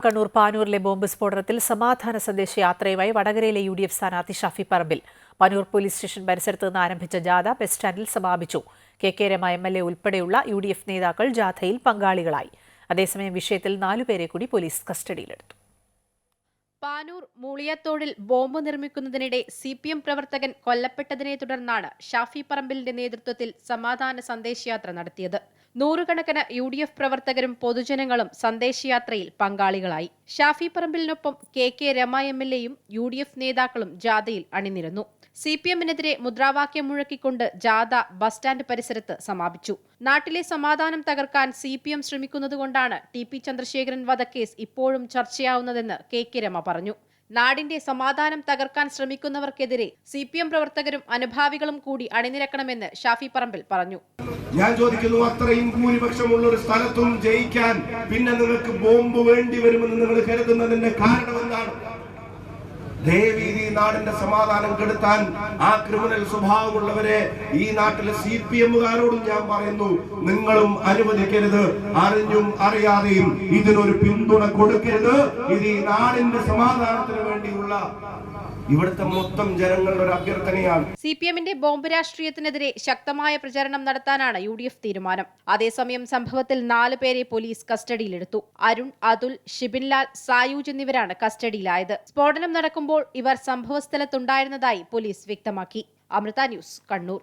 Kannur പാനൂരിലെ bomb സ്ഫോടനത്തിൽ സമാധാന സന്ദേശയാത്രയുമായി വടകരയിലെ UDF സ്ഥാനാർത്ഥി ഷാഫി പറമ്പിൽ. പാനൂർ പോലീസ് സ്റ്റേഷൻ പരിസരത്ത് നിന്ന് ആരംഭിച്ച ജാഥ ബസ് സ്റ്റാൻഡിൽ സമാപിച്ചു. KK രമ MLA ഉൾപ്പെടെയുള്ള UDF നേതാക്കൾ ജാഥയിൽ പങ്കാളികളായി. അതേസമയം വിഷയത്തിൽ 4 പേരെ കൂടി പോലീസ് കസ്റ്റഡിയിലെടുത്തു. പാനൂർ മൂളിയത്തോടിൽ ബോംബ് നിർമ്മിക്കുന്നതിനിടെ CPM പ്രവർത്തകൻ കൊല്ലപ്പെട്ടതിനെ തുടർന്നാണ് ഷാഫി പറമ്പിലിന്റെ നേതൃത്വത്തിൽ സമാധാന സന്ദേശയാത്ര നടത്തിയത്. നൂറുകണക്കിന് UDF പ്രവർത്തകരും പൊതുജനങ്ങളും സന്ദേശയാത്രയിൽ പങ്കാളികളായി. ഷാഫി പറമ്പിലിനൊപ്പം KK രമ MLAയും UDF നേതാക്കളും ജാഥയിൽ അണിനിരന്നു. CPMനെതിരെ മുദ്രാവാക്യം മുഴക്കിക്കൊണ്ട് ജാഥ ബസ് സ്റ്റാൻഡ് പരിസരത്ത് സമാപിച്ചു. നാട്ടിലെ സമാധാനം തകർക്കാൻ CPM ശ്രമിക്കുന്നതുകൊണ്ടാണ് TP ചന്ദ്രശേഖരൻ വധക്കേസ് ഇപ്പോഴും ചർച്ചയാവുന്നതെന്ന് KK രമ പറഞ്ഞു. നാടിന്റെ സമാധാനം തകർക്കാൻ ശ്രമിക്കുന്നവർക്കെതിരെ CPM പ്രവർത്തകരും അനുഭാവികളും കൂടി അണിനിരക്കണമെന്ന് ഷാഫി പറമ്പിൽ പറഞ്ഞു. ഞാൻ ചോദിക്കുന്നു, അത്രയും ഭൂരിപക്ഷമുള്ള ഒരു സ്ഥലത്തും ജയിക്കാൻ പിന്നെ നിങ്ങൾക്ക് ബോംബ് വേണ്ടി വരുമെന്ന് നിങ്ങൾ കരുതുന്നതിന്റെ കാരണം എന്താണ്? ദയവീതി നാടിന്റെ സമാധാനം കെടുത്താൻ ആ ക്രിമിനൽ സ്വഭാവമുള്ളവരെ ഈ നാട്ടിലെ CPMകാരോടും ഞാൻ പറയുന്നു, നിങ്ങളും അനുവദിക്കരുത്. അറിഞ്ഞും അറിയാതെയും ഇതിനൊരു പിന്തുണ കൊടുക്കരുത്. ഇത് ഈ നാടിന്റെ സമാധാനത്തിന് വേണ്ടിയുള്ള ഇവിടുത്തെ മൊത്തം ജനങ്ങളുടെ ഒരു അഭ്യർത്ഥനയാണ്. CPMന്റെ ബോംബ് രാഷ്ട്രീയത്തിനെതിരെ ശക്തമായ പ്രചരണം നടത്താനാണ് UDF തീരുമാനം. അതേസമയം സംഭവത്തിൽ 4 പേരെ പോലീസ് കസ്റ്റഡിയിലെടുത്തു. അരുൺ, അതുൽ, ഷിബിൻലാൽ, സായൂജ് എന്നിവരാണ് കസ്റ്റഡിയിലായത്. സ്ഫോടനം നടക്കുമ്പോൾ ഇവർ സംഭവസ്ഥലത്തുണ്ടായിരുന്നതായി പോലീസ് വ്യക്തമാക്കി. അമൃത ന്യൂസ്, കണ്ണൂർ.